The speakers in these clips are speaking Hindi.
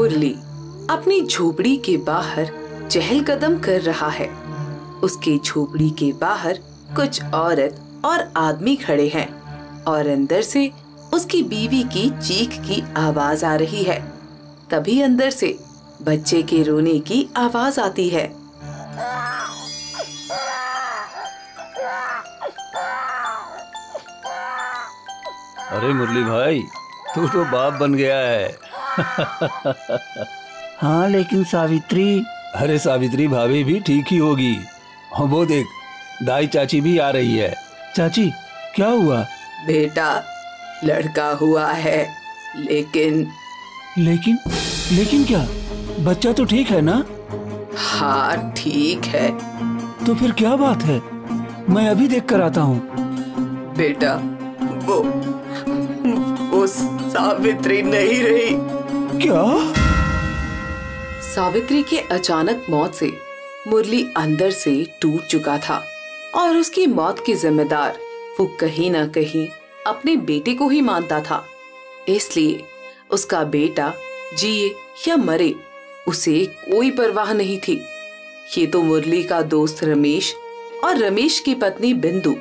मुरली अपनी झोपड़ी के बाहर चहलकदम कर रहा है। उसके झोपड़ी के बाहर कुछ औरत और आदमी खड़े हैं और अंदर से उसकी बीवी की चीख की आवाज आ रही है। तभी अंदर से बच्चे के रोने की आवाज आती है। अरे मुरली भाई, तू तो बाप बन गया है। हाँ लेकिन सावित्री। अरे सावित्री भाभी भी ठीक ही होगी। और वो देख, दाई चाची भी आ रही है। चाची क्या हुआ? बेटा, लड़का हुआ है, लेकिन क्या? बच्चा तो ठीक है ना? हाँ ठीक है। तो फिर क्या बात है? मैं अभी देख कर आता हूँ। बेटा, वो सावित्री नहीं रही। क्या? सावित्री के अचानक मौत से मुरली अंदर से टूट चुका था और उसकी मौत के जिम्मेदार वो कहीं ना कहीं अपने बेटे को ही मानता था। इसलिए उसका बेटा जिए या मरे, उसे कोई परवाह नहीं थी। ये तो मुरली का दोस्त रमेश और रमेश की पत्नी बिंदु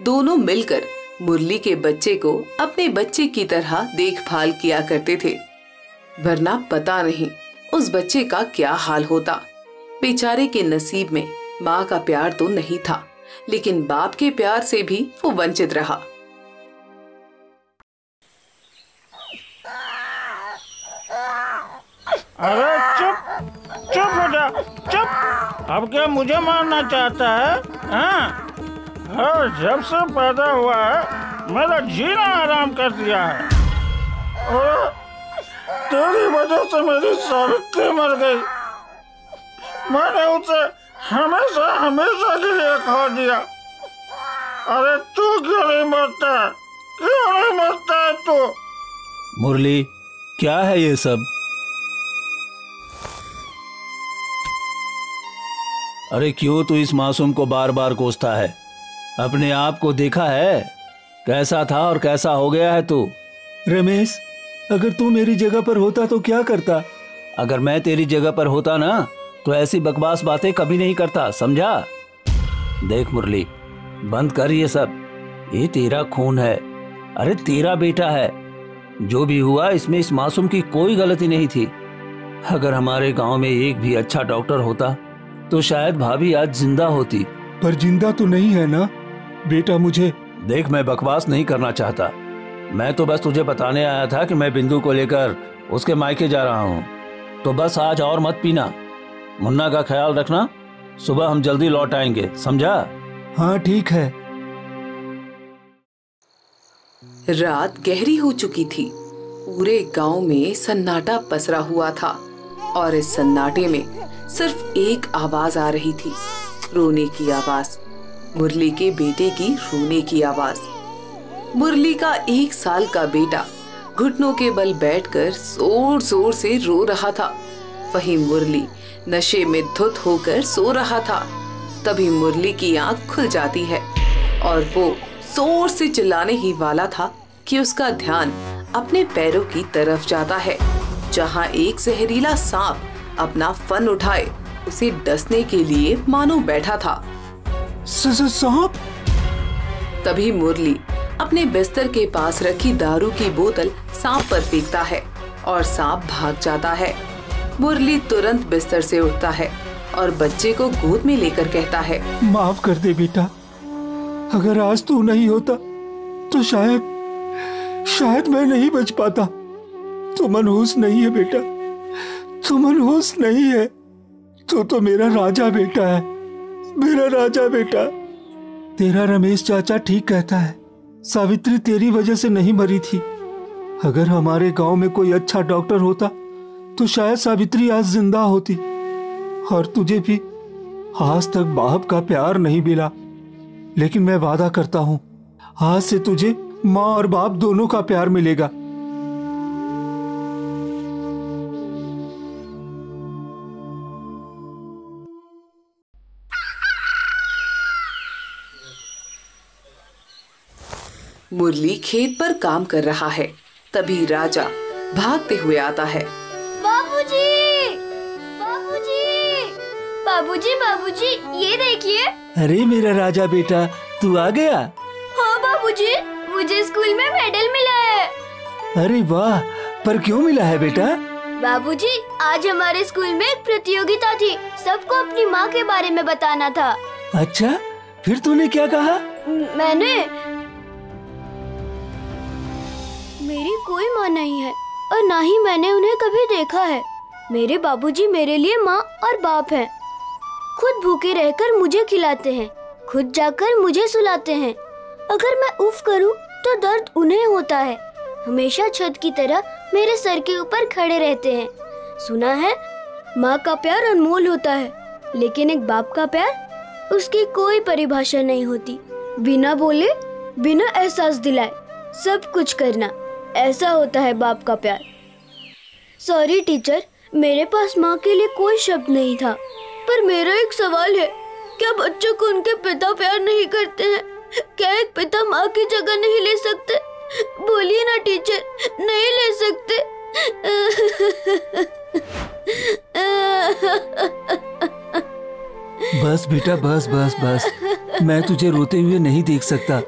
दोनों मिलकर मुरली के बच्चे को अपने बच्चे की तरह देखभाल किया करते थे। वरना पता नहीं उस बच्चे का क्या हाल होता। बेचारे के नसीब में माँ का प्यार तो नहीं था, लेकिन बाप के प्यार से भी वो वंचित रहा। अरे चुप बेटा, चुप। अब क्या मुझे मारना चाहता है? हाँ, जब से पैदा हुआ है मेरा जीना आराम कर दिया है। और तेरी वजह से मेरी सावित्री मर गई। मैंने उसे हमेशा के लिए खो दिया। अरे तू क्यों नहीं मरता? क्यों नहीं मरता है तू? मुरली, क्या है ये सब? अरे क्यों तू इस मासूम को बार बार कोसता है? अपने आप को देखा है? कैसा था और कैसा हो गया है तू? रमेश, अगर तू मेरी जगह पर होता तो क्या करता? अगर मैं तेरी जगह पर होता ना, तो ऐसी बकवास बातें कभी नहीं करता, समझा? देख मुरली, बंद कर ये सब। ये तेरा खून है। अरे तेरा बेटा है। जो भी हुआ इसमें इस मासूम की कोई गलती नहीं थी। अगर हमारे गांव में एक भी अच्छा डॉक्टर होता तो शायद भाभी आज जिंदा होती। पर जिंदा तो नहीं है ना बेटा। मुझे देख, मैं बकवास नहीं करना चाहता। मैं तो बस तुझे बताने आया था कि मैं बिंदु को लेकर उसके मायके जा रहा हूँ। तो बस आज और मत पीना। मुन्ना का ख्याल रखना। सुबह हम जल्दी लौट आएंगे, समझा? हाँ ठीक है। रात गहरी हो चुकी थी। पूरे गांव में सन्नाटा पसरा हुआ था और इस सन्नाटे में सिर्फ एक आवाज आ रही थी, रोने की आवाज। मुरली के बेटे की रोने की आवाज। मुरली का 1 साल का बेटा घुटनों के बल बैठकर जोर जोर से रो रहा था। वहीं मुरली नशे में धुत होकर सो रहा था। तभी मुरली की आंख खुल जाती है और वो जोर से चिल्लाने ही वाला था कि उसका ध्यान अपने पैरों की तरफ जाता है, जहां एक जहरीला सांप अपना फन उठाए उसे डसने के लिए मानो बैठा था। सांप? तभी मुरली अपने बिस्तर के पास रखी दारू की बोतल सांप पर फेंकता है और सांप भाग जाता है। मुरली तुरंत बिस्तर से उठता है और बच्चे को गोद में लेकर कहता है, माफ कर दे बेटा। अगर आज तू नहीं होता तो शायद मैं नहीं बच पाता। तू मनहूस नहीं है बेटा, तू मनहूस नहीं है। तू तो मेरा राजा बेटा है, मेरा राजा बेटा। तेरा रमेश चाचा ठीक कहता है, सावित्री तेरी वजह से नहीं मरी थी। अगर हमारे गांव में कोई अच्छा डॉक्टर होता तो शायद सावित्री आज जिंदा होती। और तुझे भी आज तक बाप का प्यार नहीं मिला, लेकिन मैं वादा करता हूं आज से तुझे माँ और बाप दोनों का प्यार मिलेगा। मुरली खेत पर काम कर रहा है। तभी राजा भागते हुए आता है। बाबूजी! बाबूजी बाबूजी ये देखिए। अरे मेरा राजा बेटा, तू आ गया। हाँ बाबूजी, मुझे स्कूल में मेडल मिला है। अरे वाह, पर क्यों मिला है बेटा? बाबूजी, आज हमारे स्कूल में एक प्रतियोगिता थी, सबको अपनी माँ के बारे में बताना था। अच्छा, फिर तूने क्या कहा? मेरी कोई माँ नहीं है और ना ही मैंने उन्हें कभी देखा है। मेरे बाबूजी मेरे लिए माँ और बाप हैं। खुद भूखे रहकर मुझे खिलाते हैं, खुद जाकर मुझे सुलाते हैं। अगर मैं उफ करूं तो दर्द उन्हें होता है। हमेशा छत की तरह मेरे सर के ऊपर खड़े रहते हैं। सुना है माँ का प्यार अनमोल होता है, लेकिन एक बाप का प्यार, उसकी कोई परिभाषा नहीं होती। बिना बोले, बिना एहसास दिलाए सब कुछ करना, ऐसा होता है बाप का प्यार। सॉरी टीचर, मेरे पास माँ के लिए कोई शब्द नहीं था। पर मेरा एक सवाल है, क्या बच्चों को उनके पिता प्यार नहीं करते हैं? क्या एक पिता माँ की जगह नहीं ले सकते? बोलिए ना टीचर, नहीं ले सकते? बस बेटा, बस बस बस, मैं तुझे रोते हुए नहीं देख सकता।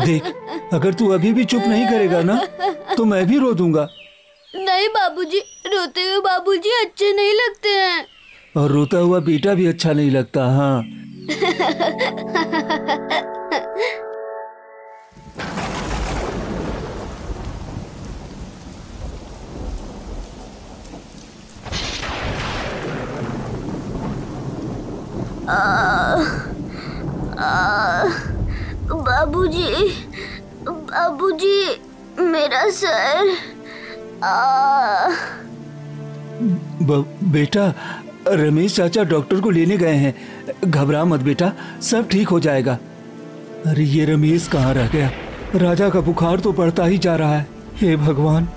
देख, अगर तू अभी भी चुप नहीं करेगा ना, तो मैं भी रो दूंगा। नहीं बाबूजी, रोते हुए बाबूजी अच्छे नहीं लगते हैं। और रोता हुआ बेटा भी अच्छा नहीं लगता। हाँ। बाबूजी, बाबूजी, मेरा सर। बेटा, रमेश चाचा डॉक्टर को लेने गए हैं। घबरा मत बेटा, सब ठीक हो जाएगा। अरे ये रमेश कहाँ रह गया? राजा का बुखार तो बढ़ता ही जा रहा है। हे भगवान,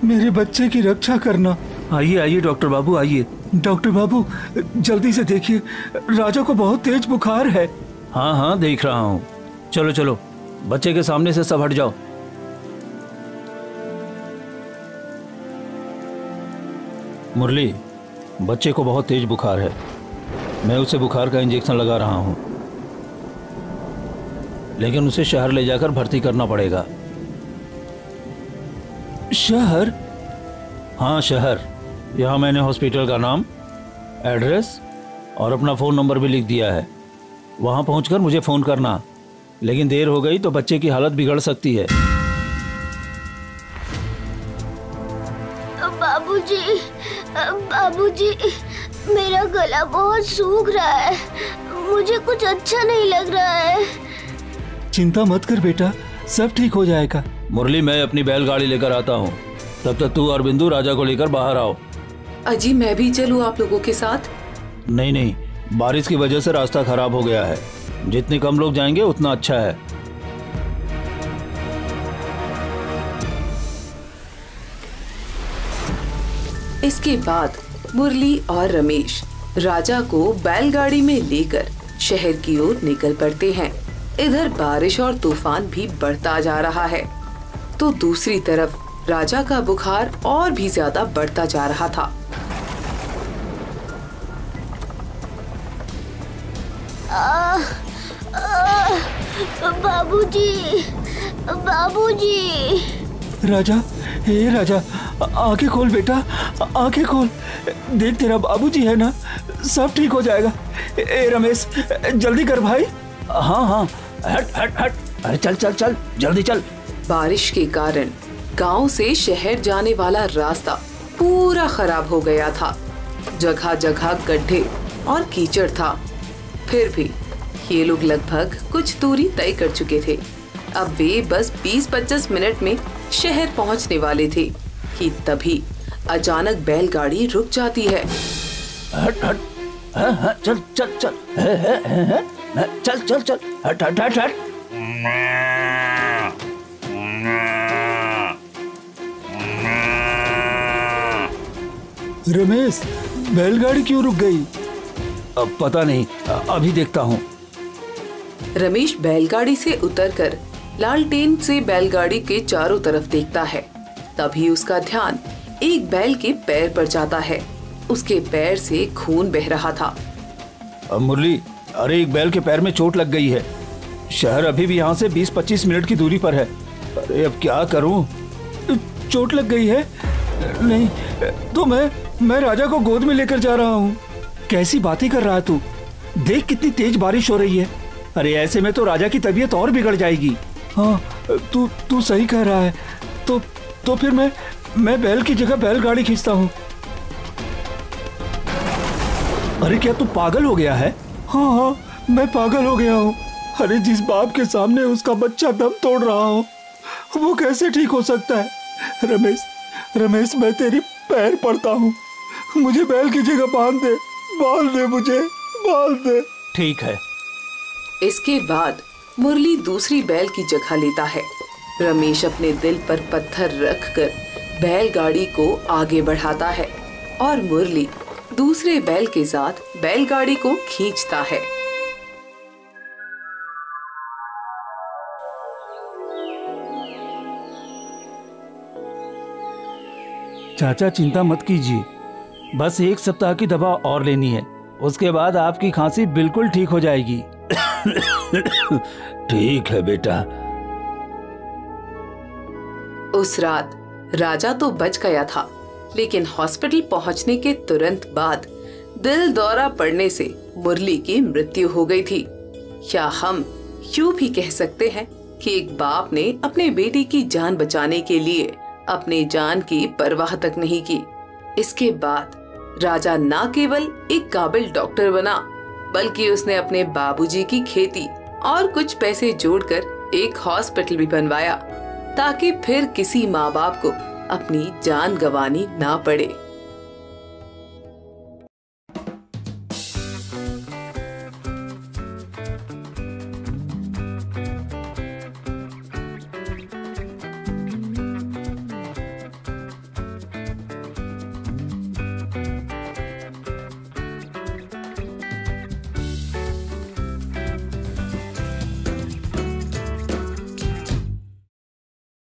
मेरे बच्चे की रक्षा करना। आइए आइए डॉक्टर बाबू, आइए। डॉक्टर बाबू, जल्दी से देखिए, राजा को बहुत तेज बुखार है। हाँ हाँ, देख रहा हूँ। चलो चलो, बच्चे के सामने से सब हट जाओ। मुरली, बच्चे को बहुत तेज बुखार है। मैं उसे बुखार का इंजेक्शन लगा रहा हूँ, लेकिन उसे शहर ले जाकर भर्ती करना पड़ेगा। शहर? हाँ शहर। यहाँ मैंने हॉस्पिटल का नाम, एड्रेस और अपना फ़ोन नंबर भी लिख दिया है। वहाँ पहुँचकर मुझे फ़ोन करना, लेकिन देर हो गई तो बच्चे की हालत बिगड़ सकती है। बाबूजी, बाबूजी, मेरा गला बहुत सूख रहा है, मुझे कुछ अच्छा नहीं लग रहा है। चिंता मत कर बेटा, सब ठीक हो जाएगा। मुरली, मैं अपनी बैलगाड़ी लेकर आता हूँ, तब तक तू और बिंदु राजा को लेकर बाहर आओ। अजी, मैं भी चलूँ आप लोगों के साथ? नहीं नहीं, बारिश की वजह से रास्ता खराब हो गया है। जितने कम लोग जाएंगे उतना अच्छा है। इसके बाद मुरली और रमेश राजा को बैलगाड़ी में लेकर शहर की ओर निकल पड़ते हैं। इधर बारिश और तूफान भी बढ़ता जा रहा है, तो दूसरी तरफ राजा का बुखार और भी ज्यादा बढ़ता जा रहा था। बाबूजी, बाबूजी। राजा, हे राजा, आंखें खोल बेटा, आंखें खोल। देख, तेरा बाबूजी है ना, सब ठीक हो जाएगा। ए रमेश, जल्दी कर भाई। हाँ हाँ, हट हट हट, अरे चल चल चल, जल्दी चल। बारिश के कारण गांव से शहर जाने वाला रास्ता पूरा खराब हो गया था। जगह जगह गड्ढे और कीचड़ था। फिर भी ये लोग लगभग कुछ दूरी तय कर चुके थे। अब वे बस 20-25 मिनट में शहर पहुंचने वाले थे कि तभी अचानक बैलगाड़ी रुक जाती है। हट हट, चल चल चल, चल चल चल, हट हट हट हट। रमेश, बैलगाड़ी क्यों रुक गई? अब पता नहीं, अभी देखता हूँ। रमेश बैलगाड़ी से उतरकर लालटेन से बैलगाड़ी के चारों तरफ देखता है। तभी उसका ध्यान एक बैल के पैर पर जाता है। उसके पैर से खून बह रहा था। अब मुरली, अरे एक बैल के पैर में चोट लग गई है। शहर अभी भी यहाँ से 20-25 मिनट की दूरी पर है। अरे अब क्या करूं? चोट लग गई है? नहीं तो मैं राजा को गोद में लेकर जा रहा हूँ। कैसी बातें कर रहा है तू? देख कितनी तेज बारिश हो रही है। अरे ऐसे में तो राजा की तबीयत और बिगड़ जाएगी। हाँ तू सही कह रहा है। तो फिर मैं बैल की जगह बैलगाड़ी खींचता हूँ। अरे क्या तू पागल हो गया है? हाँ मैं पागल हो गया हूँ। अरे जिस बाप के सामने उसका बच्चा दम तोड़ रहा हो, वो कैसे ठीक हो सकता है? रमेश मैं तेरी पैर पड़ता हूँ, मुझे बैल की जगह बांध दे, मुझे बांध दे। ठीक है। इसके बाद मुरली दूसरी बैल की जगह लेता है। रमेश अपने दिल पर पत्थर रखकर बैलगाड़ी को आगे बढ़ाता है और मुरली दूसरे बैल के साथ बैलगाड़ी को खींचता है। चाचा चिंता मत कीजिए, बस 1 सप्ताह की दवा और लेनी है, उसके बाद आपकी खांसी बिल्कुल ठीक हो जाएगी। ठीक है बेटा। उस रात राजा तो बच गया था, लेकिन हॉस्पिटल पहुंचने के तुरंत बाद दिल दौरा पड़ने से मुरली की मृत्यु हो गई थी। या हम यूं भी कह सकते हैं कि एक बाप ने अपने बेटे की जान बचाने के लिए अपने जान की परवाह तक नहीं की। इसके बाद राजा न केवल एक काबिल डॉक्टर बना, बल्कि उसने अपने बाबूजी की खेती और कुछ पैसे जोड़कर एक हॉस्पिटल भी बनवाया, ताकि फिर किसी माँ बाप को अपनी जान गंवानी ना पड़े।